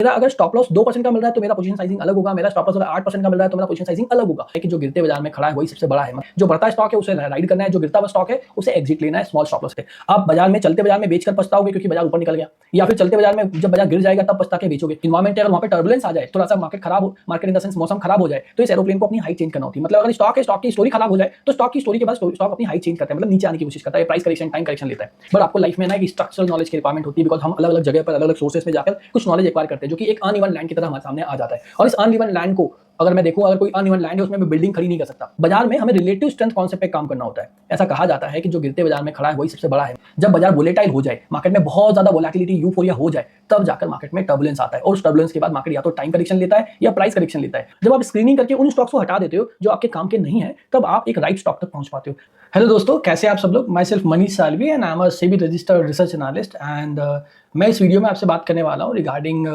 मेरा अगर stop loss 2% का मिल रहा है तो मेरा पोजीशन साइजिंग अलग होगा, मेरा स्टॉप लॉस अगर 8% का मिल रहा है तो मेरा पोजीशन साइजिंग अलग होगा। लेकिन जो गिरते बाजार में खड़ा है वही सबसे बड़ा है। जो बढ़ता स्टॉक है उसे राइड करना है, जो गिरता हुआ स्टॉक है उसे एग्जिट लेना है स्मॉल स्टॉप लॉस से। आप बाजार में चलते बाजार में बेचकर पछताओगे क्योंकि बाजार ऊपर निकल गया, या फिर चलते बाजार में जब बाजार गिर जाएगा तब पछता के बेचोगे। इन्वायरमेंट अगर वहां पे टर्बुलेंस आ जाए, थोड़ा सा मार्केट खराब हो, मार्केट इन द सेंस मौसम खराब हो जाए, तो इस एरोप्लेन को अपनी हाइट चेंज करना होती है। मतलब अगर स्टॉक है, स्टॉक की स्टोरी खराब हो जाए तो स्टॉक की स्टोरी के बाद स्टॉक अपनी हाइट चेंज करता है, मतलब नीचे आने की कोशिश करता है, प्राइस करेक्शन, टाइम करेक्शन लेता है। बट आपको लाइफ में ना एक स्ट्रक्चरल नॉलेज की रिक्वायरमेंट होती है, बिकॉज हम अलग अलग जगह पर अलग अलग सोर्सेस में जाकर कुछ नॉलेज एक्वायर करते हैं जो कि एक अनइवन लैंड की तरह हमारे सामने आ जाता है। और इस अनइवन लैंड को अगर मैं देखूं, अगर कोई अनइवन लैंड है उसमें मैं बिल्डिंग खड़ी नहीं कर सकता। बाजार में हमें रिलेटिव स्ट्रेंथ कॉन्सेप्ट पे काम करना होता है। ऐसा कहा जाता है कि जो गिरते बाजार में खड़ा है वही सबसे बड़ा है। जब बाजार वोलेटाइल हो जाए, मार्केट में बहुत ज्यादा वोलेटिलिटी, यूफोरिया हो जाए, तब जाकर मार्केट में टर्बुलेंस आता है, और उस टर्बुलेंस के बाद मार्केट या तो टाइम करेक्शन लेता है या प्राइस करेक्शन लेता है। जब आप स्क्रीनिंग करके उन स्टॉक्स को हटा देते हो जो आपके काम के नहीं है, तब आप एक राइट स्टॉक तक पहुंच पाते हो। हेलो दोस्तों, कैसे आप सब लोग। My self Manish Salvi and I am a SEBI registered research analyst and मैं इस वीडियो में आपसे बात करने वाला हूँ regarding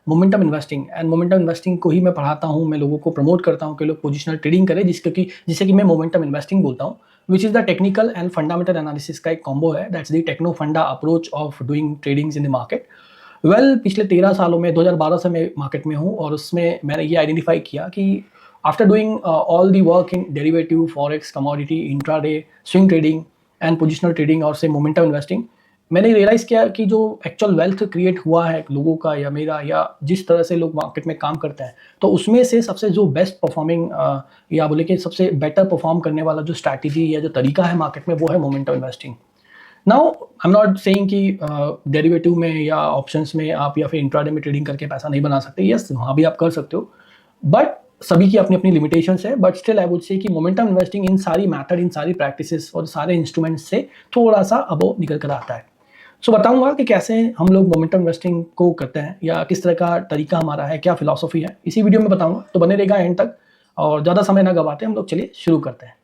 momentum investing. And momentum investing को ही मैं पढ़ाता हूँ, मैं लोगों को प्रमोट करता हूँ कि लोग पोजिशनल ट्रेडिंग करें, जिसे कि मैं मोमेंटम इन्वेस्टिंग बोलता हूँ, which is the technical and fundamental analysis का एक कॉम्बो है। That's the techno funda approach of doing tradings in the market. पिछले 13 सालों में 2012 से मैं मार्केट में हूँ, और उसमें मैंने ये आइडेंटिफाई किया कि after doing all the work in derivative, forex, commodity, intraday, swing trading and positional trading और से मोमेंटम इन्वेस्टिंग, मैंने रियलाइज़ किया कि जो एक्चुअल वेल्थ क्रिएट हुआ है लोगों का या मेरा, या जिस तरह से लोग मार्केट में काम करते हैं, तो उसमें से सबसे जो बेस्ट परफॉर्मिंग या बोले कि सबसे बेटर परफॉर्म करने वाला जो स्ट्रैटेजी या जो तरीका है मार्केट में, वो है momentum investing. Now I am not saying कि डेरिवेटिव में या ऑप्शंस में आप या फिर इंट्राडे में ट्रेडिंग करके पैसा नहीं बना सकते। यस, वहाँ भी आप कर सकते हो, बट सभी की अपनी अपनी लिमिटेशंस है। बट स्टिल आई वुड से कि मोमेंटम इन्वेस्टिंग इन सारी मैथड, इन सारी प्रैक्टिसेस और सारे इंस्ट्रूमेंट्स से थोड़ा सा अबो निकल कर आता है। सो बताऊंगा कि कैसे हम लोग मोमेंटम इन्वेस्टिंग को करते हैं, या किस तरह का तरीका हमारा है, क्या फिलॉसफी है, इसी वीडियो में बताऊंगा। तो बने रहेगा एंड तक, और ज़्यादा समय ना गवाते हम लोग चलिए शुरू करते हैं।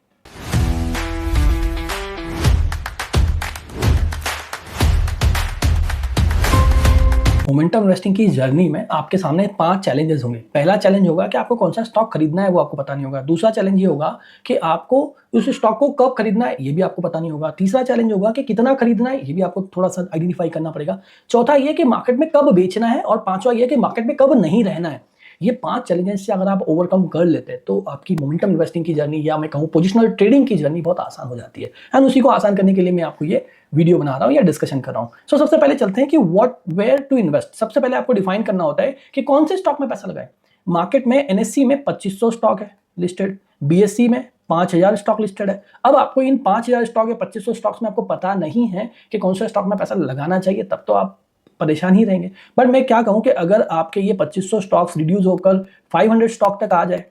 मोमेंटम इन्वेस्टिंग की जर्नी में आपके सामने 5 चैलेंजेस होंगे। पहला चैलेंज होगा कि आपको कौन सा स्टॉक खरीदना है वो आपको पता नहीं होगा। दूसरा चैलेंज ये होगा कि आपको उस स्टॉक को कब खरीदना है ये भी आपको पता नहीं होगा। तीसरा चैलेंज होगा कि कितना खरीदना है, ये भी आपको थोड़ा सा आइडेंटिफाई करना पड़ेगा। चौथा ये कि मार्केट में कब बेचना है, और पांचवा ये कि मार्केट में कब नहीं रहना है। ये 5 चैलेंजेस से अगर आप ओवरकम कर लेते हैं तो आपकी मोमेंटम इन्वेस्टिंग की जर्नी, या मैं कहूँ पोजिशनल ट्रेडिंग की जर्नी, बहुत आसान हो जाती है। एंड उसी को आसान करने के लिए मैं आपको ये वीडियो बना रहा हूँ या डिस्कशन कर रहा हूँ। सो सबसे पहले चलते हैं कि वेयर टू इन्वेस्ट। सबसे पहले आपको डिफाइन करना होता है कि कौन से स्टॉक में पैसा लगाए। मार्केट में एनएससी में 2500 स्टॉक है लिस्टेड, बीएससी में 5000 स्टॉक लिस्टेड है। अब आपको इन 5000 स्टॉक या 2500 स्टॉक्स में आपको पता नहीं है कि कौन सा स्टॉक में पैसा लगाना चाहिए, तब तो आप परेशान ही रहेंगे। बट मैं क्या कहूं कि अगर आपके ये 2500 स्टॉक्स रिड्यूस होकर 500 स्टॉक तक आ जाए,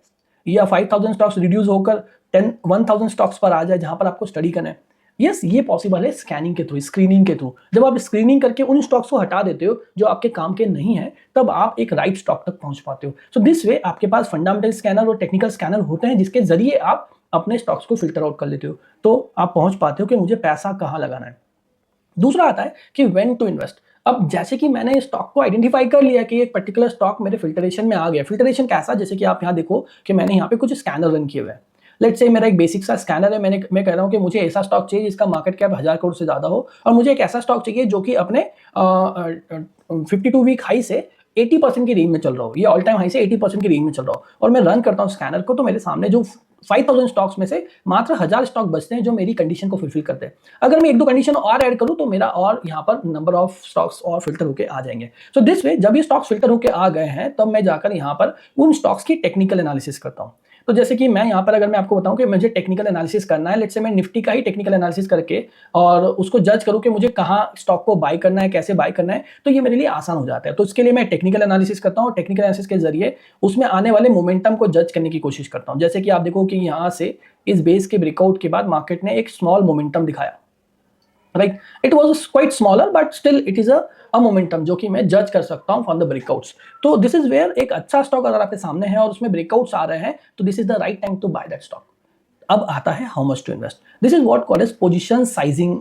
या 5000 स्टॉक्स रिड्यूस होकर 1000 स्टॉक्स पर आ जाए जहां पर आपको स्टडी करना है, यस ये पॉसिबल है स्कैनिंग के थ्रू, स्क्रीनिंग के थ्रू। जब आप स्क्रीनिंग करके उन स्टॉक्स को हटा देते हो जो आपके काम के नहीं है, तब आप एक राइट स्टॉक तक पहुंच पाते हो। सो दिस वे आपके पास फंडामेंटल स्कैनर और टेक्निकल स्कैनर होते हैं जिसके जरिए आप अपने स्टॉक्स को फिल्टर आउट कर लेते हो, तो आप पहुंच पाते हो कि मुझे पैसा कहां लगाना है। दूसरा आता है कि व्हेन टू इन्वेस्ट। अब जैसे कि मैंने स्टॉक को आइडेंटिफाई कर लिया कि एक पर्टिकुलर स्टॉक मेरे फिल्टरेशन में आ गया। फिल्टरेशन कैसा, जैसे कि आप यहाँ देखो कि मैंने यहाँ पे कुछ स्कैनर रन किए हुए हैं। लेट्स से मेरा एक बेसिक सा स्कैनर है, मैं कह रहा हूँ कि मुझे ऐसा स्टॉक चाहिए जिसका मार्केट कैप 1000 करोड़ से ज्यादा हो, और मुझे एक ऐसा स्टॉक चाहिए जो कि अपने 52 वीक हाई से 80% की रेंज में चल रहा हो, ये ऑल टाइम हाई से 80% की रेंज में चल रहा हो, और मैं रन करता हूँ स्कैनर को, तो मेरे सामने जो 5000 स्टॉक्स में से मात्र 1000 स्टॉक बचते हैं जो मेरी कंडीशन को फुलफिल करते हैं। अगर मैं एक दो कंडीशन और ऐड करूं तो मेरा और यहाँ पर नंबर ऑफ स्टॉक्स और फिल्टर होकर आ जाएंगे। सो दिस वे जब ये स्टॉक्स फिल्टर होकर आ गए हैं, तब मैं जाकर यहाँ पर उन स्टॉक्स की टेक्निकल एनालिसिस करता हूँ। तो जैसे कि मैं यहाँ पर अगर मैं आपको बताऊं कि मुझे टेक्निकल एनालिसिस करना है, लेट्स से मैं निफ्टी का ही टेक्निकल एनालिसिस करके और उसको जज करूं कि मुझे कहाँ स्टॉक को बाय करना है, कैसे बाय करना है, तो ये मेरे लिए आसान हो जाता है। तो इसके लिए मैं टेक्निकल एनालिसिस करता हूँ, और टेक्निकल एनालिसिस के जरिए उसमें आने वाले मोमेंटम को जज करने की कोशिश करता हूँ। जैसे कि आप देखो कि यहाँ से इस बेस के ब्रेकआउट के बाद मार्केट ने एक स्मॉल मोमेंटम दिखाया, right. It was quite smaller but still it is a momentum जो कि मैं जज कर सकता हूं फ्रॉम द ब्रेकआउट्स। तो दिस इज वेयर एक अच्छा स्टॉक अगर आपके सामने है और उसमें ब्रेकआउट्स आ रहे हैं, तो this is the right time to buy that stock. अब आता है how much to invest. This is what called as position sizing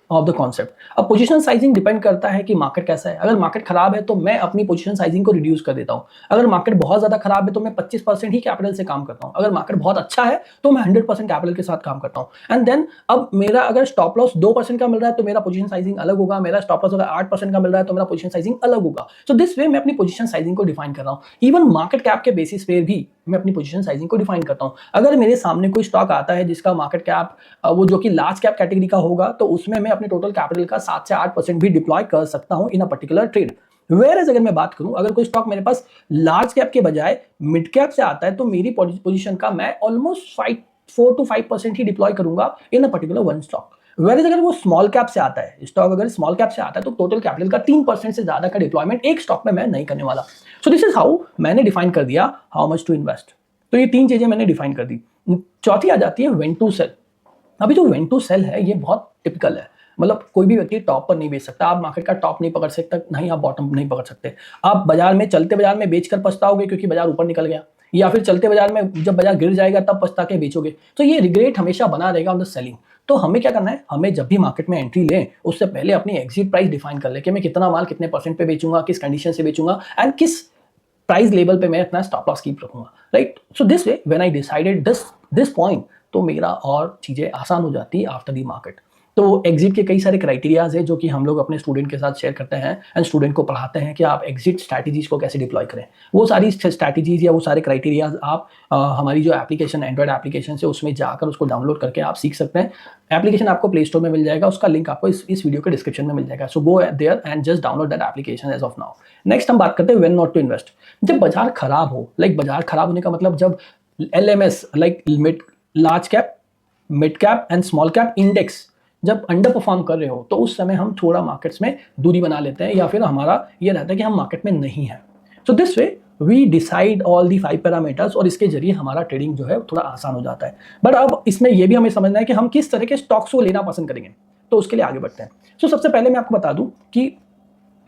of the concept. अब पोजीशन साइजिंग डिपेंड करता है कि मार्केट कैसा है। अगर मार्केट खराब है तो मैं अपनी पोजीशन साइजिंग को रिड्यूस कर देता हूं। अगर मार्केट बहुत ज्यादा खराब है तो मैं 25% ही कैपिटल से काम करता हूं। अगर मार्केट बहुत अच्छा है तो मैं 100% कैपिटल के साथ काम करता हूं। एंड देन अब मेरा अगर स्टॉप लॉस 2% का मिल रहा है तो मेरा पोजीशन साइजिंग अलग होगा। मेरा स्टॉप लॉस अगर 8% का मिल रहा है तो मेरा पोजीशन साइजिंग अलग होगा। सो दिस वे मैं अपनी पोजीशन साइजिंग को डिफाइन कर रहा हूं। इवन मार्केट कैप के बेसिस पे भी मैं अपनी पोजीशन साइजिंग को डिफाइन करता हूं। अगर मेरे सामने कोई स्टॉक आता है जिसका मार्केट कैप वो जो कि लार्ज कैप कैटेगरी का होगा तो उसमें मैं अपने टोटल कैपिटल का 7 से 8% भी डिप्लॉय कर सकता हूं इन अ पर्टिकुलर ट्रेड। वेयर अगर मैं बात करूं, अगर कोई स्टॉक मेरे पास लार्ज कैप के बजाय मिड कैप से आता है तो मेरी पोजीशन का मैं ऑलमोस्ट 4 to 5% ही डिप्लॉय करूंगा in a particular one stock. Where अगर वो स्मॉल कैप से आता है, स्टॉक अगर स्मॉल कैप से आता है तो टोटल कैपिटल का 3% से ज्यादा का डिप्लॉयमेंट एक स्टॉक में मैं नहीं करने वाला। सो दिस इज हाउ मैंने डिफाइन कर दिया हाउ मच टू इन्वेस्ट। तो ये 3 चीजें मैंने डिफाइन कर दी। चौथी आ जाती है व्हेन टू सेल। अभी जो व्हेन टू सेल है ये बहुत टिपिकल है। मतलब कोई भी व्यक्ति टॉप पर नहीं बेच सकता। आप मार्केट का टॉप नहीं पकड़ सकते, नहीं आप बॉटम नहीं पकड़ सकते। आप बाजार में चलते बाजार में बेचकर पछताओगे क्योंकि बाजार ऊपर निकल गया, या फिर चलते बाजार में जब बाजार गिर जाएगा तब पछता के बेचोगे। तो ये रिग्रेट हमेशा बना रहेगा ऑन द सेलिंग। तो हमें क्या करना है, हमें जब भी मार्केट में एंट्री लें उससे पहले अपनी एग्जिट प्राइस डिफाइन कर ले कि मैं कितना माल कितने परसेंट पे बेचूंगा, किस कंडीशन से बेचूंगा एंड किस प्राइस लेवल पे मैं अपना स्टॉप लॉस कीप रखूंगा, right. So this way when I decided this point तो मेरा और चीजें आसान हो जाती है आफ्टर दी मार्केट। तो एग्जिट के कई सारे क्राइटेरियाज है जो कि हम लोग अपने स्टूडेंट के साथ शेयर करते हैं एंड स्टूडेंट को पढ़ाते हैं कि आप एग्जिट स्ट्रैटेजीज को कैसे डिप्लॉय करें। वो सारी स्ट्रैटेजीज या वो सारे क्राइटेरियाज आप हमारी जो एप्लीकेशन एंड्रॉइड एप्लीकेशन है उसमें जाकर उसको डाउनलोड करके आप सीख सकते हैं। एप्लीकेशन आपको प्ले स्टोर में मिल जाएगा, उसका लिंक आपको इस वीडियो के डिस्क्रिप्शन में मिल जाएगा। So go there and just download that application as of now. Next हम बात करते हैं व्हेन नॉट टू इन्वेस्ट। जब बाजार खराब हो, लाइक बाजार खराब होने का मतलब जब LMS like mid large cap mid cap and small cap index जब अंडर परफॉर्म कर रहे हो तो उस समय हम थोड़ा मार्केट्स में दूरी बना लेते हैं या फिर हमारा ये रहता है कि हम मार्केट में नहीं है। So this way we decide all the 5 parameters और इसके जरिए हमारा ट्रेडिंग जो है थोड़ा आसान हो जाता है। बट अब इसमें यह भी हमें समझना है कि हम किस तरह के स्टॉक्स को लेना पसंद करेंगे। तो उसके लिए आगे बढ़ते हैं। सो सबसे पहले मैं आपको बता दूं कि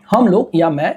हम लोग या मैं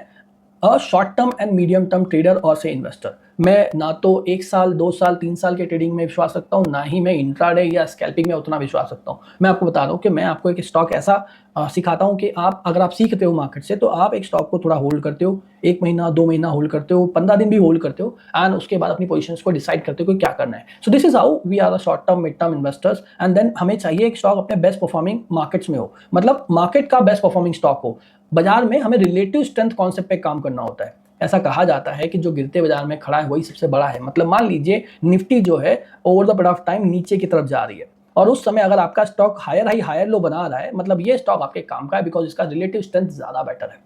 short term and medium term trader और से इन्वेस्टर। मैं ना तो 1 साल 2 साल 3 साल के ट्रेडिंग में विश्वास रखता हूँ, ना ही मैं इंट्राडे या स्कैल्पिंग में उतना विश्वास रखता हूँ। मैं आपको बता रहा हूँ कि मैं आपको एक स्टॉक ऐसा सिखाता हूँ कि आप अगर आप सीखते हो मार्केट से तो आप एक स्टॉक को थोड़ा होल्ड करते हो, 1 महीना 2 महीना होल्ड करते हो, 15 दिन भी होल्ड करते हो एंड उसके बाद अपनी पोजीशंस को डिसाइड करते हो कि क्या करना है। So this is how we are short term mid term investors and then हमें चाहिए एक स्टॉक अपने बेस्ट परफॉर्मिंग मार्केट्स में हो, मतलब मार्केट का बेस्ट परफॉर्मिंग स्टॉक हो। बाजार में हमें रिलेटिव स्ट्रेंथ कॉन्सेप्ट पे काम करना होता है। ऐसा कहा जाता है कि जो गिरते बाजार में खड़ा है वही सबसे बड़ा है। मतलब मान लीजिए निफ्टी जो है over the period of time नीचे की तरफ जा रही है और उस समय अगर आपका stock higher high higher low बना रहा है, मतलब ये स्टॉक आपके काम का है बिकॉज इसका रिलेटिव स्ट्रेंथ ज्यादा बेटर है।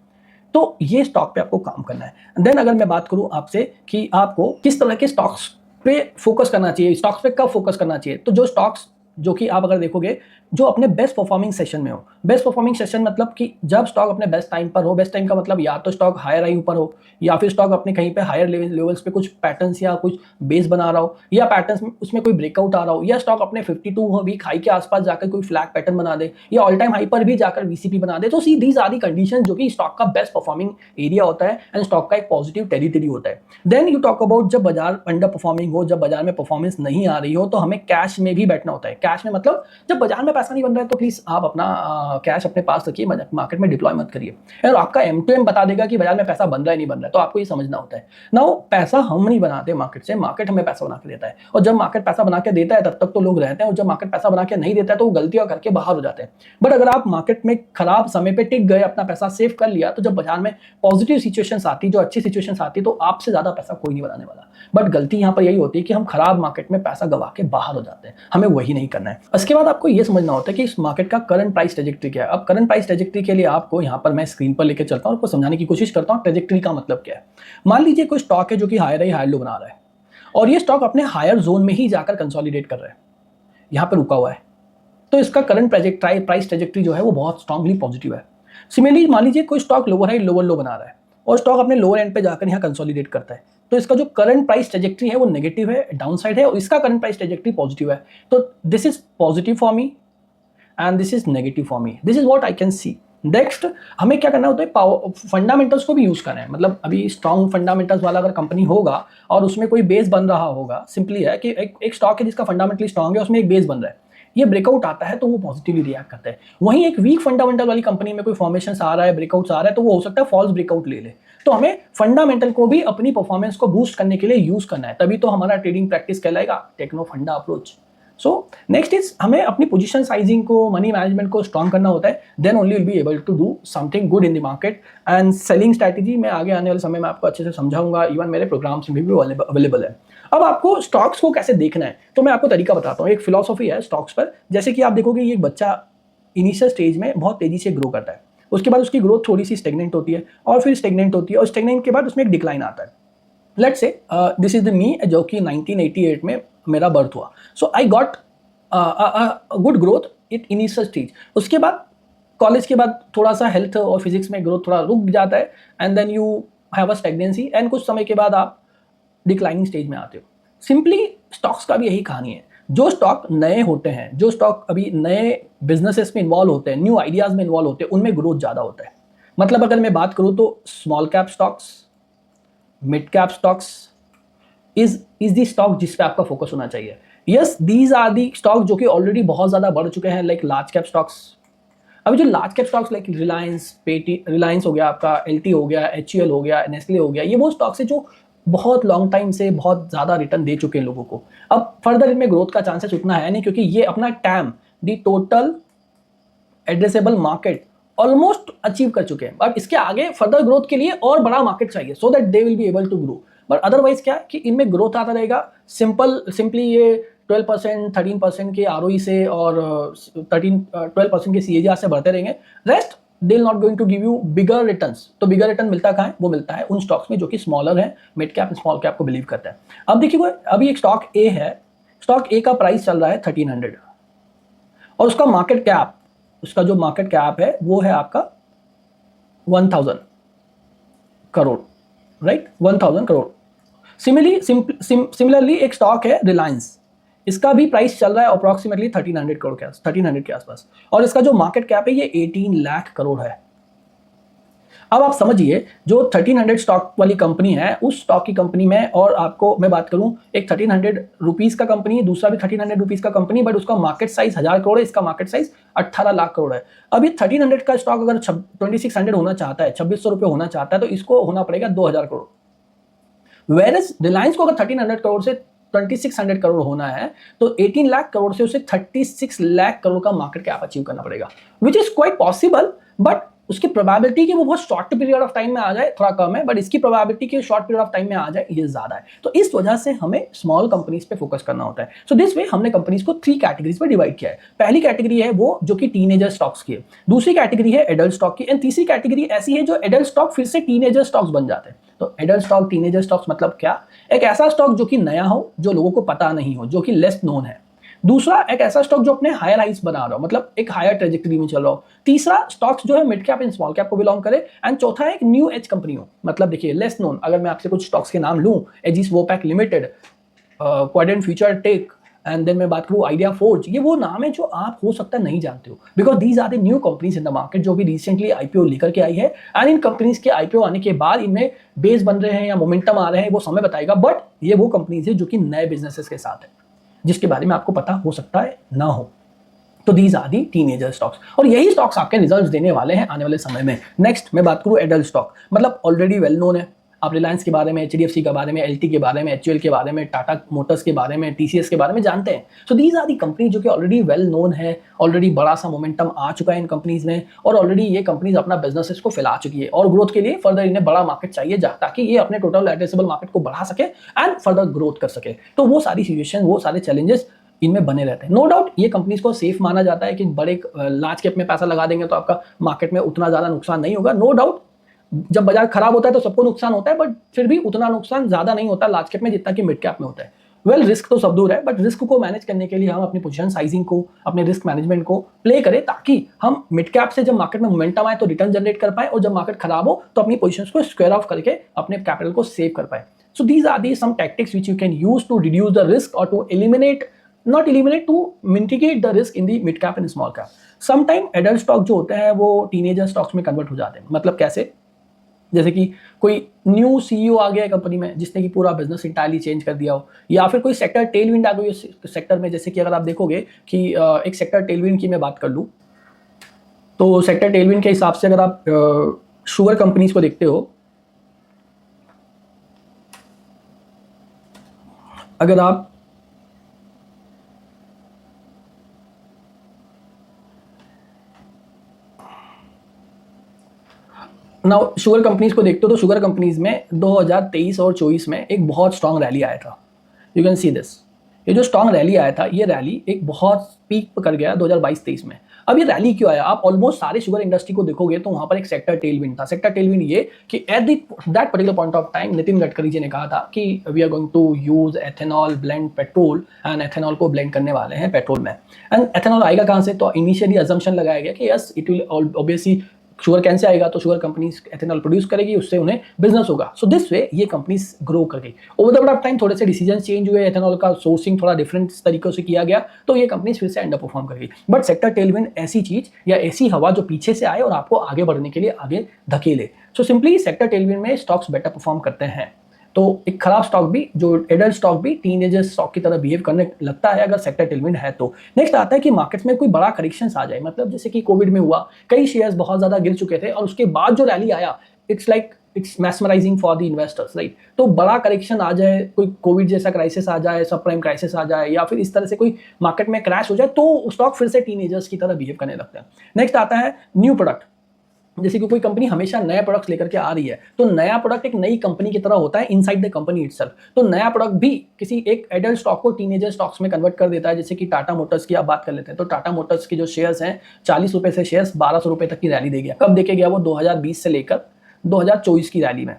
तो ये स्टॉक पे आपको काम करना है। देन अगर मैं बात करूं आपसे कि आपको किस तरह के स्टॉक्स पे फोकस करना चाहिए, स्टॉक्स पे कब फोकस करना चाहिए, तो जो स्टॉक्स जो कि आप अगर देखोगे जो अपने बेस्ट परफॉर्मिंग सेशन में हो। बेस्ट परफॉर्मिंग सेशन मतलब कि जब स्टॉक अपने बेस्ट टाइम पर हो। बेस्ट टाइम का मतलब या तो स्टॉक हायर हाई ऊपर हो या फिर स्टॉक अपने कहीं पे हायर लेवल्स पे कुछ पैटर्न्स या कुछ बेस बना रहा हो या पैटर्न्स में उसमें कोई ब्रेकआउट आ रहा हो या स्टॉक अपने 52 वीक हाई के आसपास जाकर कोई फ्लैग पैटर्न बना दे या ऑल टाइम हाई पर भी जाकर VCP बना दे। तो see these are the condition जो कि स्टॉक का बेस्ट परफॉर्मिंग एरिया होता है एंड स्टॉक का एक पॉजिटिव टेरिटरी होता है। देन यू टॉक अबाउट जब बाजार अंडर परफॉर्मिंग हो, जब बाजार में परफॉर्मेंस नहीं आ रही हो तो हमें कैश में भी बैठना होता है। कैश में मतलब जब बाजार में पैसा नहीं बन रहा है तो प्लीज आप अपना कैश अपने पास रखिए, मार्केट में डिप्लॉय मत करिए। और आपका M2M बता देगा कि बाजार में पैसा बन रहा है नहीं बन रहा है, तो आपको ये समझना होता है ना। पैसा हम नहीं बनाते मार्केट से, मार्केट हमें पैसा बना के देता है। और जब मार्केट पैसा बना के देता है तब तक तो लोग रहते हैं और जब मार्केट पैसा बना के नहीं देता है तो वो गलतियां करके बाहर हो जाते हैं। बट अगर आप मार्केट में खराब समय पे टिक गए, अपना पैसा सेव कर लिया, तो जब बाजार में पॉजिटिव सिचुएशंस आती, जो अच्छी सिचुएशंस आती, तो आपसे ज्यादा पैसा कोई नहीं बनाने वाला। बट गलती यहाँ पर यही होती है कि हम खराब मार्केट में पैसा गवा के बाहर हो जाते हैं। हमें वही नहीं करना है। उसके बाद आपको ये समझना होता है कि इस मार्केट का करंट प्राइस ट्रेजेक्टरी क्या है। अब करंट प्राइस ट्रेजेक्टरी के लिए आपको यहाँ पर मैं स्क्रीन पर लेकर चलता हूँ, आपको समझाने की कोशिश करता हूँ ट्रेजेक्टरी का मतलब क्या है। मान लीजिए कोई स्टॉक है जो कि हायर लो बना रहा है और ये स्टॉक अपने हायर जोन में ही जाकर कंसोलिडेट कर रहा है, यहाँ पर रुका हुआ है, तो इसका करंट प्राइस ट्रेजेक्टरी जो है वो बहुत स्ट्रांगली पॉजिटिव है। सिमिलरली मान लीजिए कोई स्टॉक लोअर लो बना रहा है और स्टॉक अपने लोअर एंड पे जाकर यहाँ कंसोलिडेट करता है, तो इसका जो करंट प्राइस ट्रेजेक्टरी है वो नेगेटिव है, डाउन साइड है, और इसका करंट प्राइस ट्रेजेक्टरी पॉजिटिव है। तो this is positive for me and this is negative for me. This is what I can see. Next हमें क्या करना होता है, फंडामेंटल्स को भी यूज करना है। मतलब अभी स्ट्रॉन्ग फंडामेंटल्स वाला अगर कंपनी होगा और उसमें कोई बेस बन रहा होगा, सिंपली है कि एक स्टॉक है जिसका फंडामेंटली स्ट्रॉन्ग है, उसमें एक बेस बन रहा है। ये ब्रेकआउट आता है तो वो पॉजिटिवली रिएक्ट करता है। वहीं एक वीक फंडामेंटल वाली कंपनी में कोई फॉर्मेशन आ रहा है, ब्रेकआउट्स आ रहा है, तो वो हो सकता है फॉल्स ब्रेकआउट ले ले। तो हमें फंडामेंटल को भी अपनी परफॉर्मेंस को बूस्ट करने के लिए यूज करना है, तभी तो हमारा ट्रेडिंग प्रैक्टिस कहलाएगा techno funda approach. So next is हमें अपनी पोजीशन साइजिंग को, मनी मैनेजमेंट को स्ट्रॉन्ग करना होता है, then only will be able to do something good in the market. And selling strategy मैं आगे आने वाले समय में आपको अच्छे से समझाऊंगा, इवन मेरे प्रोग्राम्स में भी अवेलेबल है। अब आपको स्टॉक्स को कैसे देखना है, तो मैं आपको तरीका बताता हूँ। एक फिलॉसफी है स्टॉक्स पर, जैसे कि आप देखोगे ये एक बच्चा इनिशियल स्टेज में बहुत तेजी से ग्रो करता है, उसके बाद उसकी ग्रोथ थोड़ी सी स्टेगनेंट होती है और फिर स्टेगनेंट होती है, और स्टेगनेंट के बाद उसमें एक डिक्लाइन आता है। Let's say this is the मी जो कि 1988 में मेरा बर्थ हुआ। So I got good growth it initial stage. उसके बाद कॉलेज के बाद थोड़ा सा हेल्थ और फिजिक्स में ग्रोथ थोड़ा रुक जाता है, and then you have a stagnancy, and कुछ समय के बाद आप डिक्लाइनिंग स्टेज में आते हो। सिंपली स्टॉक्स का भी यही कहानी है। जो स्टॉक नए होते हैं, जो स्टॉक अभी नए बिजनेसेस में इन्वॉल्व होते हैं, न्यू आइडियाज में इन्वॉल्व होते हैं, उनमें ग्रोथ ज़्यादा होता है। मतलब अगर मैं बात करूँ तो small cap stocks, mid cap stocks is the stock जिस पे आपका फोकस होना चाहिए। Yes, these are the stock जो कि ऑलरेडी बहुत ज़्यादा बढ़ चुके हैं, लाइक लार्ज कैप स्टॉक्स। अभी जो large cap stocks like Reliance हो गया, आपका एलटी हो गया, एचयूएल हो गया, नेस्ले हो गया, ये वो स्टॉक्स है जो बहुत लॉन्ग टाइम से बहुत ज़्यादा रिटर्न दे चुके हैं लोगों को। अब फर्दर इनमें ग्रोथ का चांसेस उतना है नहीं, क्योंकि ये अपना टैम, दी total addressable market almost achieve कर चुके हैं। बट इसके आगे फर्दर ग्रोथ के लिए और बड़ा मार्केट चाहिए, so that they will be able to grow. But otherwise क्या कि इनमें ग्रोथ आता रहेगा सिंपली ये 12% 13% के आरओई से और 12% के सीएजीआर से बढ़ते रहेंगे। Rest they will not going to give you bigger returns. तो बिगर रिटर्न मिलता कहाँ है? वो मिलता है उन स्टॉक्स में जो कि स्मॉलर है, मिड कैप स्मॉल कैप को बिलीव करता है। अब देखिए अभी एक स्टॉक ए है, स्टॉक ए का प्राइस चल रहा है 1300 और उसका मार्केट कैप, उसका जो मार्केट कैप है वो है आपका 1000 करोड़, राइट? 1000 करोड़। सिमिलरली एक स्टॉक है रिलायंस, इसका भी प्राइस चल रहा है अप्रोक्सीमेटली 1300 के आसपास, और इसका जो मार्केट कैप है ये 18 लाख करोड़ है। अब आप समझिए जो 1300 स्टॉक वाली कंपनी है, उस स्टॉक की कंपनी में, और आपको मैं बात करूं एक 1300 रुपीज का कंपनी, दूसरा भी 1300 रुपीज का कंपनी, बट उसका मार्केट साइज 1000 करोड़ है, इसका मार्केट साइज 18 लाख करोड़ है। अब ये 1300 का स्टॉक अगर 2600 होना चाहता है, 2600 रुपये होना चाहता है, तो इसको होना पड़ेगा 2000 करोड़। वेरएस रिलायंस को अगर 1300 करोड़ से 2600 करोड़ होना है, तो 18 लाख करोड़ से उसे 36 लाख करोड़ का मार्केट कैप अचीव करना पड़ेगा, which is quite possible. But उसकी प्रोबेबिलिटी कि वो बहुत शॉर्ट पीरियड ऑफ टाइम में आ जाए थोड़ा कम है, बट इसकी प्रोबेबिलिटी कि शॉर्ट पीरियड ऑफ टाइम में आ जाए ये ज्यादा है। तो इस वजह से हमें स्मॉल कंपनीज पे फोकस करना होता है। सो दिस वे हमने कंपनीज को 3 कैटेगरीज में डिवाइड किया है। पहली कैटेगरी है वो जो कि टीनेजर स्टॉक्स की है, दूसरी कैटेगरी है एडल्ट स्टॉक की, एंड तीसरी कैटेगरी ऐसी है जो एडल्ट स्टॉक फिर से टीनेजर स्टॉक्स बन जाते हैं। तो एडल्ट स्टॉक, टीनेजर स्टॉक्स मतलब क्या? एक ऐसा स्टॉक जो कि नया हो, जो लोगों को पता नहीं हो, जो कि लेस नोन है। दूसरा एक ऐसा स्टॉक जो अपने हायर हाइस बना रहा हो, मतलब एक हायर ट्रेजेक्टरी में चल रहा हो। तीसरा स्टॉक्स जो है mid cap and small cap को बिलोंग करे। एंड चौथा एक न्यू एज कंपनी हो, मतलब देखिए लेस नोन। अगर मैं आपसे कुछ स्टॉक्स के नाम लूं, Aegis Vopak limited, Quadrant Future Tek, and then मैं बात करूं आइडिया फोर्ज, ये वो नाम है जो आप हो सकता है नहीं जानते हो, because these are the new companies in the market जो भी रिसेंटली आईपीओ लेकर के आई है। एंड इन कंपनीज के आईपीओ आने के बाद इनमें बेस बन रहे हैं या मोमेंटम आ रहे हैं, वो समय बताएगा। बट ये वो कंपनीज है जो कि नए बिजनेसेस के साथ है, जिसके बारे में आपको पता हो सकता है ना हो। तो these are the teenager stocks, और यही स्टॉक्स आपके रिजल्ट्स देने वाले हैं आने वाले समय में। नेक्स्ट मैं बात करूं एडल्ट स्टॉक, मतलब ऑलरेडी वेल नोन है। आप रिलायंस के बारे में, एचडीएफसी के बारे में, एलटी के बारे में, एचयूएल के बारे में, टाटा मोटर्स के बारे में, टीसीएस के बारे में जानते हैं। So these are the company जो कि ऑलरेडी वेल नोन है, ऑलरेडी बड़ा सा मोमेंटम आ चुका है इन कंपनीज में, और ऑलरेडी ये कंपनीज अपना बिजनेसेस को फैला चुकी है, और ग्रोथ के लिए फर्दर इन्हें बड़ा मार्केट चाहिए ताकि ये अपने टोटल एड्रेसेबल मार्केट को बढ़ा सके एंड फर्दर ग्रोथ कर सके। तो वो सारी सिचुएशन, वो सारे चैलेंजेस इनमें बने रहते हैं। नो डाउट ये कंपनीज को सेफ माना जाता है कि बड़े लार्ज कैप में पैसा लगा देंगे तो आपका मार्केट में उतना ज्यादा नुकसान नहीं होगा। नो डाउट जब बाजार खराब होता है तो सबको नुकसान होता है, बट फिर भी उतना नुकसान ज्यादा नहीं होता लार्ज कैप में जितना कि मिड कैप में होता है। वेल रिस्क तो सब दूर है, बट रिस्क को मैनेज करने के लिए हम अपनी पोजीशन साइजिंग को, अपने रिस्क मैनेजमेंट को प्ले करें, ताकि हम मिड कैप से जब मार्केट में मोमेंटम आए तो रिटर्न जनरेट कर पाए, और जब मार्केट खराब हो तो अपनी पोजीशंस को स्क्वायर ऑफ करके अपने कैपिटल को सेव कर पाए। So these are the some tactics which you can use to reduce the risk और to to mitigate the risk in the mid cap and small cap. Sometime adult stock जो होते हैं वो teenager stocks में convert हो जाते हैं। मतलब कैसे? जैसे कि कोई न्यू सीईओ आ गया है कंपनी में जिसने कि पूरा बिजनेस इंटायरली चेंज कर दिया हो, या फिर कोई सेक्टर टेलविंड आ गई है सेक्टर में। जैसे कि अगर आप देखोगे कि एक सेक्टर टेलविंड की मैं बात कर लूँ, तो सेक्टर टेलविंड के हिसाब से अगर आप शुगर कंपनीज को देखते हो, अगर आप नाउ शुगर कंपनीज को देखते हो, तो शुगर कंपनीज में 2023 और 24 में एक बहुत स्ट्रांग रैली आया था। यू कैन सी दिस, ये जो स्ट्रांग रैली आया था, ये रैली एक बहुत पीक कर गया 2022-23 में। अब ये रैली क्यों आया? आप ऑलमोस्ट सारे शुगर इंडस्ट्री को देखोगे तो वहां पर एक सेक्टर टेलविंड था। सेक्टर टेलविंड ये कि at that particular point of time Nitin Gadkari ji ने कहा था कि we are going to use ethanol blend petrol, and ethanol को ब्लेंड करने वाले हैं पेट्रोल में। एंड एथेनॉल आएगा कहां से? तो इनिशियली अजम्पशन लगाया गया कि yes it will obviously sugar can say आएगा, तो शुगर कंपनीज एथेनॉल प्रोड्यूस करेगी, उससे उन्हें बिजनेस होगा। सो दिस वे ये कंपनीज ग्रो कर गई। Over the period of time थोड़े से डिसीजन चेंज हुए, एथेनॉल का सोर्सिंग थोड़ा डिफरेंट तरीकों से किया गया, तो ये कंपनीज फिर से अंडर परफॉर्म कर गई। बट सेक्टर टेलविंड ऐसी चीज या ऐसी हवा जो पीछे से आए और आपको आगे बढ़ने के लिए आगे धकेले। सो सिंपली सेक्टर टेलविंड में स्टॉक्स बेटर परफॉर्म करते हैं। तो एक खराब स्टॉक भी, जो एडल्ट स्टॉक भी टीनेजर स्टॉक की तरह बिहेव करने लगता है अगर सेक्टर टेलविंड है तो। नेक्स्ट आता है कि मार्केट्स में कोई बड़ा करेक्शन आ जाए, मतलब जैसे कि कोविड में हुआ, कई शेयर्स बहुत ज्यादा गिर चुके थे और उसके बाद जो रैली आया, it's mesmerising for the investors, right. तो बड़ा करेक्शन आ जाए, कोई कोविड जैसा क्राइसिस आ जाए, सब प्राइम क्राइसिस आ जाए, या फिर इस तरह से कोई मार्केट में क्रैश हो जाए, तो स्टॉक फिर से टीनेजर्स की तरह बिहेव करने लगते हैं। नेक्स्ट आता है न्यू प्रोडक्ट। जैसे कि कोई कंपनी हमेशा नए प्रोडक्ट्स लेकर के आ रही है, तो नया प्रोडक्ट एक नई कंपनी की तरह होता है इनसाइड द कंपनी इटसेल्फ। तो नया प्रोडक्ट भी किसी एक एडल्ट स्टॉक को टीनेजर स्टॉक्स में कन्वर्ट कर देता है। जैसे कि टाटा मोटर्स की आप बात कर लेते हैं, तो टाटा मोटर्स के जो शेयर्स हैं, 40 रुपए से शेयर्स 1200 रुपए तक की रैली दे गया। कब देखे गया? वो 2020 से लेकर 2024 की रैली में,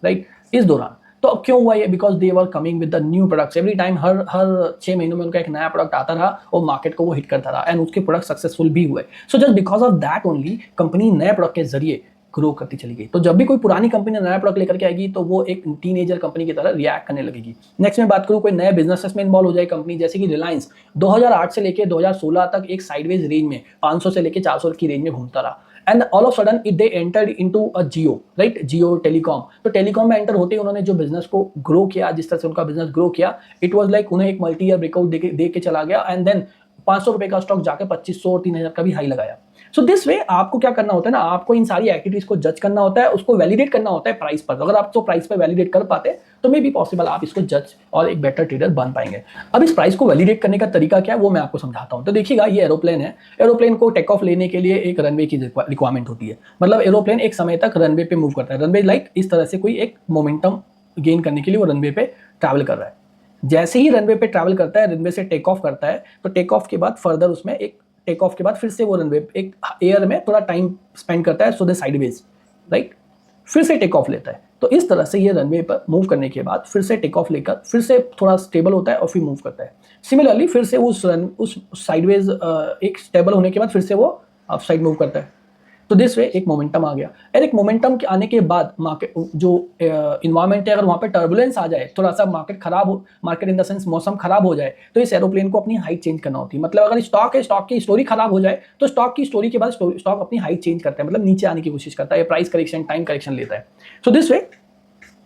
राइट, इस दौरान। तो अब क्यों हुआ ये? Because they were coming with the new products every time. हर 6 महीनों में उनका एक नया प्रोडक्ट आता रहा और मार्केट को वो हिट करता रहा, एंड उसके प्रोडक्ट सक्सेसफुल भी हुए। So just because of that only company नए प्रोडक्ट के जरिए ग्रो करती चली गई। तो जब भी कोई पुरानी कंपनी नया प्रोडक्ट लेकर के आएगी, तो वो एक टीनेजर कंपनी की तरह रिएक्ट करने लगेगी। नेक्स्ट में बात करूं, कोई नए बिजनेसेस में इन्वॉल्व हो जाए कंपनी, जैसे कि रिलायंस 2008 से लेकर 2016 तक एक साइडवेज रेंज में 500 से लेकर 400 की रेंज में घूमता रहा, and all of sudden it they entered into a Jio, right, Jio telecom. तो टेलीकॉम में एंटर होते ही उन्होंने जो बिजनेस को ग्रो किया, जिस तरह से उनका बिजनेस ग्रो किया, इट वाज लाइक उन्हें एक मल्टी ईयर ब्रेकआउट दे के चला गया, एंड देन 500 रुपए का स्टॉक जाकर 2500 और 3000 का भी हाई लगाया। सो दिस वे आपको क्या करना होता है ना, आपको इन सारी एक्टिविटीज को जज करना होता है, उसको वैलिडेट करना होता है प्राइस पर। अगर आप तो प्राइस पर वैलिडेट कर पाते तो मे बी पॉसिबल आप इसको जज और एक बेटर ट्रेडर बन पाएंगे। अब इस प्राइस को वैलिडेट करने का तरीका क्या है वो मैं आपको समझाता हूं। तो देखिएगा, ये एरोप्लेन है। एरोप्लेन को टेक ऑफ लेने के लिए एक रनवे की रिक्वायरमेंट होती है। मतलब एरोप्लेन एक समय तक रनवे पे मूव करता है। रनवे लाइक इस तरह से कोई एक मोमेंटम गेन करने के लिए वो रनवे पे ट्रैवल कर रहा है। जैसे ही रनवे पे ट्रैवल करता है, रनवे से टेक ऑफ करता है, तो टेक ऑफ के बाद फर्दर उसमें एक टेक ऑफ के बाद फिर से वो रनवे एक एयर में थोड़ा टाइम स्पेंड करता है, सो द साइडवेज, राइट, फिर से टेक ऑफ लेता है। तो इस तरह से ये रनवे पर मूव करने के बाद फिर से टेक ऑफ लेकर फिर से थोड़ा स्टेबल होता है और फिर मूव करता है। सिमिलरली फिर से उस साइडवेज एक स्टेबल होने के बाद फिर से वो अप साइड मूव करता है। तो दिस वे एक मोमेंटम आ गया, और एक मोमेंटम के आने के बाद मार्केट जो इन्वायरमेंट है, अगर वहाँ पे टर्बुलेंस आ जाए, थोड़ा सा मार्केट खराब हो, मार्केट इन द सेंस मौसम खराब हो जाए, तो इस एरोप्लेन को अपनी हाइट चेंज करना होती है। मतलब अगर स्टॉक है, स्टॉक की स्टोरी खराब हो जाए, तो स्टॉक की स्टोरी के बाद स्टॉक अपनी हाइट चेंज करता है, मतलब नीचे आने की कोशिश करता है, प्राइस करेक्शन, टाइम करेक्शन लेता है। सो दिस वे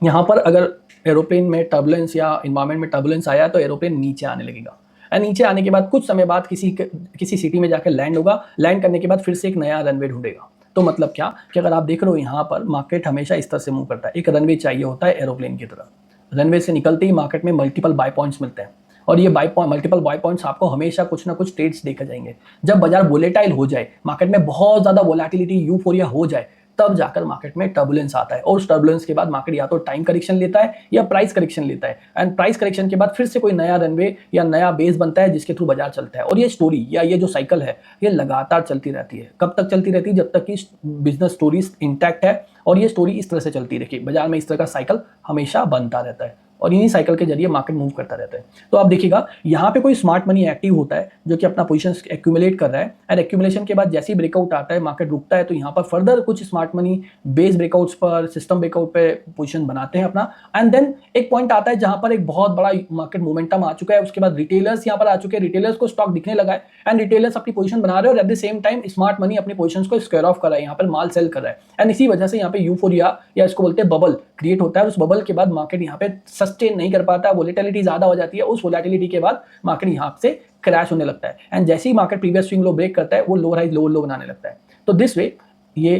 यहाँ पर अगर एरोप्लेन में टर्बुलेंस या इन्वायरमेंट में टर्बुलेंस आया, तो एरोप्लेन नीचे आने लगेगा, और नीचे आने के बाद कुछ समय बाद किसी सिटी में जाकर लैंड होगा। लैंड करने के बाद फिर से एक नया रनवे ढूंढेगा। तो मतलब क्या कि अगर आप देख रहे हो यहाँ पर मार्केट हमेशा इस तरह से मूव करता है। एक रनवे चाहिए होता है एरोप्लेन की तरह। रनवे से निकलते ही मार्केट में मल्टीपल बाय पॉइंट्स मिलते हैं, और ये मल्टीपल बाय पॉइंट्स आपको हमेशा कुछ ना कुछ ट्रेड्स देकर जाएंगे। जब बाजार वोलेटाइल हो जाए, मार्केट में बहुत ज़्यादा वोलेटिलिटी, यूफोरिया हो जाए, तब जाकर मार्केट में टर्बुलेंस आता है, और उस टर्बुलेंस के बाद मार्केट या तो टाइम करेक्शन लेता है या प्राइस करेक्शन लेता है, एंड प्राइस करेक्शन के बाद फिर से कोई नया रनवे या नया बेस बनता है जिसके थ्रू बाजार चलता है। और ये स्टोरी या ये जो साइकिल है, ये लगातार चलती रहती है। कब तक चलती रहती है? जब तक कि बिजनेस स्टोरी इंटैक्ट है, और ये स्टोरी इस तरह से चलती रही, बाजार में इस तरह का साइकिल हमेशा बनता रहता है। और इन्हीं साइकिल के जरिए मार्केट मूव करता रहता है। तो आप देखिएगा यहाँ पे कोई स्मार्ट मनी एक्टिव होता है जो कि अपना पोजीशंस एक्यूमुलेट कर रहा है, एंड एक्यूमुलेशन के बाद जैसे ही ब्रेकआउट आता है, मार्केट रुकता है, तो यहाँ पर फर्दर कुछ स्मार्ट मनी बेस ब्रेकआउट्स पर, सिस्टम ब्रेकआउट पे पोजीशन बनाते हैं अपना, एंड देन एक पॉइंट आता है जहां पर एक बहुत बड़ा मार्केट मोमेंटम आ चुका है, उसके बाद रिटेलर्स यहाँ पर आ चुके हैं, रिटेलर्स को स्टॉक दिखने लगा है, एंड रिटेलर्स अपनी पोजीशन बना रहे हैं, और at the same time smart money अपनी पोजीशंस को स्क्वायर ऑफ कर रहा है, यहाँ पर माल सेल कर रहा है, एंड इसी वजह से यहाँ पे यूफोरिया या इसको बोलते हैं बबल क्रिएट होता है। उस बबल के बाद मार्केट यहाँ पे सस्टेन नहीं कर पाता, वोलेटिलिटी ज्यादा हो जाती है, उस वोलेटिलिटी के बाद मार्केट यहाँ से क्रैश होने लगता है, एंड जैसे ही market previous swing low break करता है, वो लोअर हाई लोअर लो बनाने लगता है। तो दिस वे ये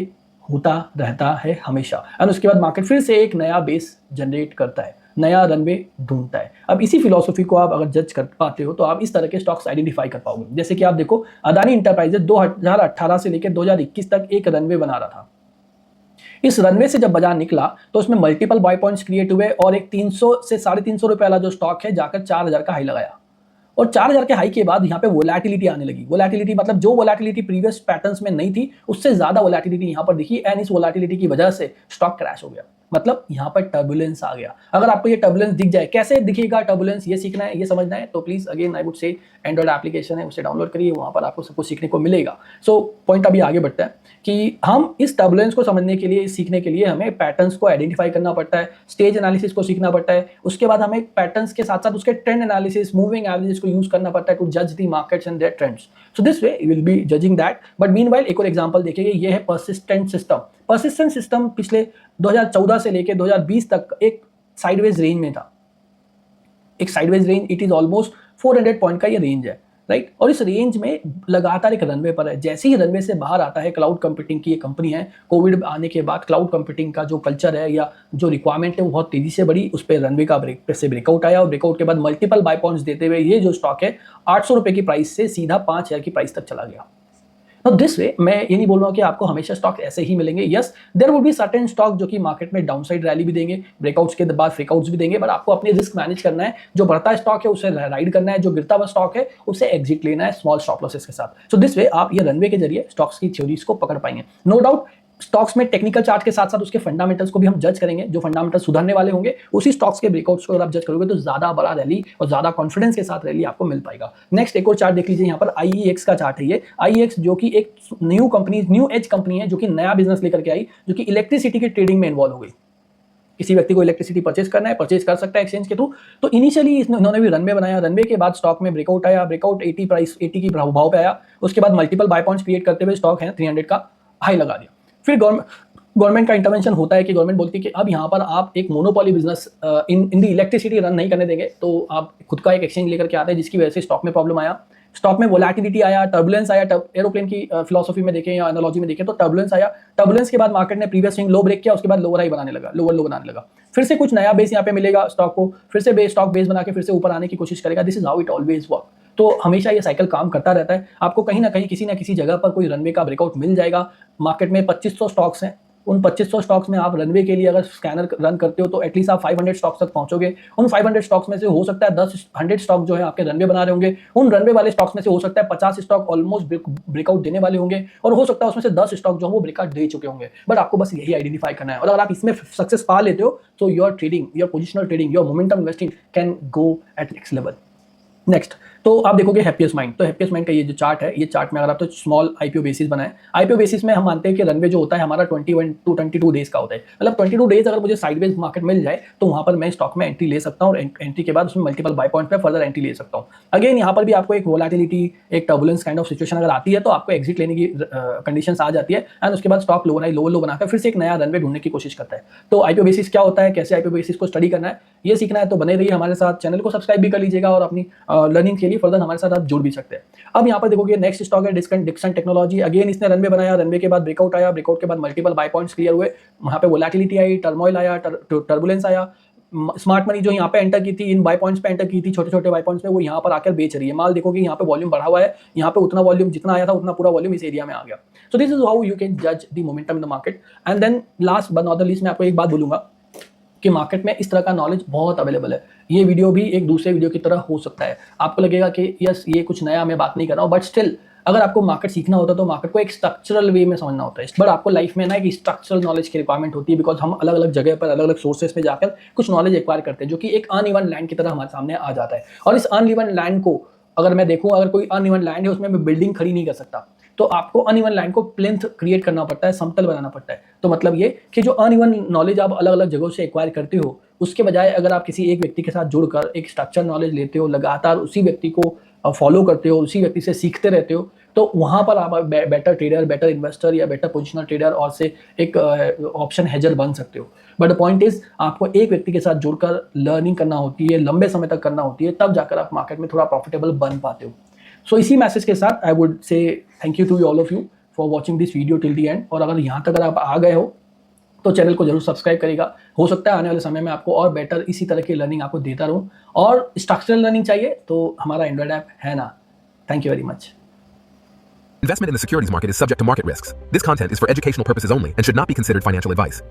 होता रहता है हमेशा, एंड उसके बाद मार्केट फिर से एक नया बेस जनरेट करता है, नया रनवे ढूंढता है। अब इसी फिलॉसफी को आप अगर जज कर पाते हो तो आप इस तरह के स्टॉक्स आइडेंटिफाई कर पाओगे। जैसे कि आप देखो, अदानी इंटरप्राइजेज 2018 से लेकर 2021 तक एक रनवे बना रहा था। इस रनवे से जब बाजार निकला तो उसमें मल्टीपल बाय पॉइंट्स क्रिएट हुए, और एक 300 से 350 रुपए वाला जो स्टॉक है जाकर 4000 का हाई लगाया, और 4000 के हाई के बाद यहाँ पे वोलेटिलिटी आने लगी। वोलेटिलिटी मतलब जो वोलेटिलिटी प्रीवियस पैटर्न्स में नहीं थी, उससे ज्यादा वोलेटिलिटी यहाँ पर दिखी, एंड इस वोलेटिलिटी की वजह से स्टॉक क्रैश हो गया। मतलब यहाँ पर टर्बुलेंस आ गया। अगर आपको ये टर्बुलेंस दिख जाए, कैसे दिखेगा टर्बुलेंस, ये सीखना है, ये समझना है, तो प्लीज अगेन आई वुड से एंड्रॉइड एप्लीकेशन है, उसे डाउनलोड करिए, वहां पर आपको सब कुछ सीखने को मिलेगा। सो पॉइंट अभी आगे बढ़ता है कि हम इस टर्बुलेंस को समझने के लिए, सीखने के लिए हमें पैटर्न्स को आइडेंटिफाई करना पड़ता है, स्टेज एनालिसिस को सीखना पड़ता है, उसके बाद हमें पैटर्न्स के साथ साथ उसके ट्रेंड एनालिसिस, मूविंग एवरेजेस को यूज करना पड़ता है टू जज the markets and their trends. So this way you will be judging that. But meanwhile एक और एग्जांपल देखेंगे, ये है परसिस्टेंट सिस्टम। परसिस्टेंट सिस्टम पिछले 2014 से लेकर 2020 तक एक साइडवेज रेंज में था, एक sideways range, it is almost 400 point का ये रेंज है, राइट। और इस रेंज में लगातार एक रनवे पर है। जैसे ही रनवे से बाहर आता है, क्लाउड कंप्यूटिंग की एक कंपनी है, कोविड आने के बाद क्लाउड कंप्यूटिंग का जो कल्चर है या जो रिक्वायरमेंट है वो बहुत तेजी से बढ़ी, उस पर रनवे का ब्रेकआउट आया, और ब्रेकआउट के बाद मल्टीपल बाय पॉइंट्स देते हुए ये जो स्टॉक है 800 रुपए की प्राइस से सीधा 5000 की प्राइस तक चला गया। Now this way, मैं ये नहीं बोल रहा हूँ कि आपको हमेशा स्टॉक ऐसे ही मिलेंगे। Yes, there will be certain stock जो कि मार्केट में डाउनसाइड रैली भी देंगे, ब्रेकआउट्स के बाद फ्रीकआउट्स भी देंगे, बट आपको अपनी रिस्क मैनेज करना है। जो बढ़ता स्टॉक है उसे राइड करना है, जो गिरता हुआ स्टॉक है उसे एग्जिट लेना है स्मॉल स्टॉप लॉसेस के साथ। सो दिस वे आप ये रनवे के जरिए स्टॉक्स की थ्योरीज को पकड़ पाएंगे। नो डाउट स्टॉक्स में टेक्निकल चार्ट के साथ साथ उसके फंडामेंटल्स को भी हम जज करेंगे। जो फंडामेंटल्स सुधरने वाले होंगे उसी स्टॉक्स के ब्रेकआउट्स को अगर आप जज करोगे तो ज्यादा बड़ा रैली और ज्यादा कॉन्फिडेंस के साथ रैली आपको मिल पाएगा। नेक्स्ट एक और चार्ट देख लीजिए, यहाँ पर IEX का चार्ट है। ये IEX जो कि एक न्यू एज कंपनी है, जो कि नया बिजनेस लेकर के आई, जो कि इलेक्ट्रिसिटी की ट्रेडिंग में इन्वॉल्व हो गई। किसी व्यक्ति को इलेक्ट्रिसिटी परचेज करना है, परचेज कर सकता है एक्सचेंज के थ्रू। तो इनिशियली इन्होंने भी रनवे बनाया, रनवे के बाद स्टॉक में ब्रेकआउट आया, ब्रेकआउट 80 की भाव पे आया, उसके बाद मल्टीपल बाय पॉइंट्स क्रिएट करते हुए स्टॉक है 300 का हाई लगा दिया। फिर गवर्नमेंट का इंटरवेंशन होता है कि गवर्नमेंट बोलती है कि अब यहाँ पर आप एक monopoly business in the electricity run नहीं करने देंगे, तो आप खुद का एक एक्सचेंज लेकर के आते हैं, जिसकी वजह से स्टॉक में प्रॉब्लम आया, स्टॉक में वोलेटिलिटी आया, टर्बुलेंस आया। एरोप्लेन की फिलॉसफी में देखें या एनालॉजी में देखें तो टर्बुलेंस आया। टर्बुलेंस के बाद मार्केट ने प्रीवियस स्विंग लो ब्रेक किया, उसके बाद लोअर हाई बनाने लगा, लोअर लो बनाने लगा। फिर से कुछ नया बेस यहाँ पे मिलेगा स्टॉक को, फिर से स्टॉक बेस बना के फिर से ऊपर आने की कोशिश करेगा। This is how it always work. तो हमेशा ये साइकिल काम करता रहता है। आपको कहीं ना कहीं किसी ना किसी जगह पर कोई रनवे का ब्रेकआउट मिल जाएगा। मार्केट में 2500 स्टॉक्स हैं, उन 2500 स्टॉक्स में आप रनवे के लिए अगर स्कैनर रन करते हो तो एटलीस्ट आप 500 स्टॉक्स तक पहुंचोगे। उन 500 स्टॉक्स में से हो सकता है 100 स्टॉक जो है आपके रनवे बना रहे होंगे। उन रनवे वाले स्टॉक्स में से हो सकता है 50 स्टॉक ऑलमोस्ट ब्रेकआउट देने वाले होंगे, और हो सकता है उसमें से 10 स्टॉक जो है वो ब्रेकआउट दे चुके होंगे। बट आपको बस यही आइडेंटिफाई करना है, और अगर आप इसमें सक्सेस पा लेते हो तो your trading, your positional trading, your momentum investing can go at next level. Next तो आप देखोगे हैप्पीएस्ट माइंड। तो हैप्पीएस्ट माइंड का ये जो चार्ट है, ये चार्ट में अगर आप तो स्मॉल आईपीओ बेसिस बनाए, आईपीओ बेसिस में हम मानते हैं कि रनवे जो होता है हमारा 21 to 22 डेज का होता है। मतलब 22 डेज अगर मुझे साइडवेज मार्केट मिल जाए तो वहां पर मैं स्टॉक में एंट्री ले सकता हूँ, और एंट्री के बाद उसमें मल्टीपल बाय पॉइंट पे फर्दर एंट्री ले सकता हूँ। अगेन यहाँ पर भी आपको एक वोलेटिलिटी, एक टर्बुलेंस काइंड ऑफ सिचुएशन अगर आती है तो आपको एग्जिट लेने की कंडीशन आ जाती है, एंड उसके बाद स्टॉक लोअर हाई लोअर लो बनाकर फिर से एक नया रनवे ढूंढने की कोशिश करता है। तो आईपीओ बेसिस क्या होता है, कैसे आईपीओ बेसिस को स्टडी करना है, ये सीखना है तो बने रहिए हमारे साथ। चैनल को सब्सक्राइब भी कर लीजिएगा, और अपनी लर्निंग के लिए फर्दर हमारे साथ आप जुड़ भी सकते हैं। अब यहाँ पर देखोगे नेक्स्ट स्टॉक है डिक्सन टेक्नोलॉजी। अगेन इसने रनवे बनाया, रनवे के बाद ब्रेकआउट आया, ब्रेकआउट के बाद मल्टीपल बाय पॉइंट्स क्लियर हुए, वहां पे वोलेटिलिटी आई, टर्मोइल आया, टर्बुलेंस आया। स्मार्ट मनी जो यहाँ पे एंटर की थी, इन बाय पॉइंट्स पे एंटर की थी, छोटे छोटे बाय पॉइंट्स पे, वो यहाँ पर आकर बेच रही है माल। देखोगे यहाँ पे वॉल्यूम बढ़ा हुआ है, यहाँ पे उतना वॉल्यूम जितना आया था उतना पूरा वॉल्यूम इस एरिया में आ गया। So this is how you can जज the momentum in the market. And then last but not the least मैं आपको एक बात बोलूंगा कि मार्केट में इस तरह का नॉलेज बहुत अवेलेबल है। ये वीडियो भी एक दूसरे वीडियो की तरह हो सकता है, आपको लगेगा कि यस ये कुछ नया मैं बात नहीं कर रहा हूँ, बट स्टिल अगर आपको मार्केट सीखना होता है तो मार्केट को एक स्ट्रक्चरल वे में समझना होता है, बट आपको लाइफ में ना एक स्ट्रक्चरल नॉलेज की रिक्वायरमेंट होती है, बिकॉज हम अलग अलग जगह पर अलग अलग सोर्सेज पे जाकर कुछ नॉलेज एक्वायर करते हैं जो कि एक अनइवन लैंड की तरह हमारे सामने आ जाता है। और इस अनइवन लैंड को अगर मैं देखूं, अगर कोई अनइवन लैंड है उसमें मैं बिल्डिंग खड़ी नहीं कर सकता, तो आपको अनइवन लैंड को प्लेन्थ क्रिएट करना पड़ता है, समतल बनाना पड़ता है। तो मतलब ये कि जो अनइवन नॉलेज आप अलग अलग जगहों से एक्वायर करते हो, उसके बजाय अगर आप किसी एक व्यक्ति के साथ जुड़कर एक स्ट्रक्चर नॉलेज लेते हो, लगातार उसी व्यक्ति को फॉलो करते हो, उसी व्यक्ति से सीखते रहते हो, तो वहां पर आप बेटर ट्रेडर, बेटर इन्वेस्टर या बेटर पोजिशनल ट्रेडर और से एक ऑप्शन हेजर बन सकते हो। बट द पॉइंट इज, आपको एक व्यक्ति के साथ जुड़कर लर्निंग करना होती है, लंबे समय तक करना होती है, तब जाकर आप मार्केट में थोड़ा प्रॉफिटेबल बन पाते हो। सो इसी मैसेज के साथ I would say thank you to all of you for watching this video till the end. और अगर यहाँ तक अगर आप आ गए हो तो चैनल को जरूर सब्सक्राइब करेगा। हो सकता है आने वाले समय में आपको और बेटर इसी तरह की लर्निंग आपको देता रहूं। और स्ट्रक्चरल लर्निंग चाहिए तो हमारा एंड्रॉइड ऐप है ना। Thank you very much. Investment in the securities market is subject to market risks. This content is for educational purposes only and should not be considered financial advice.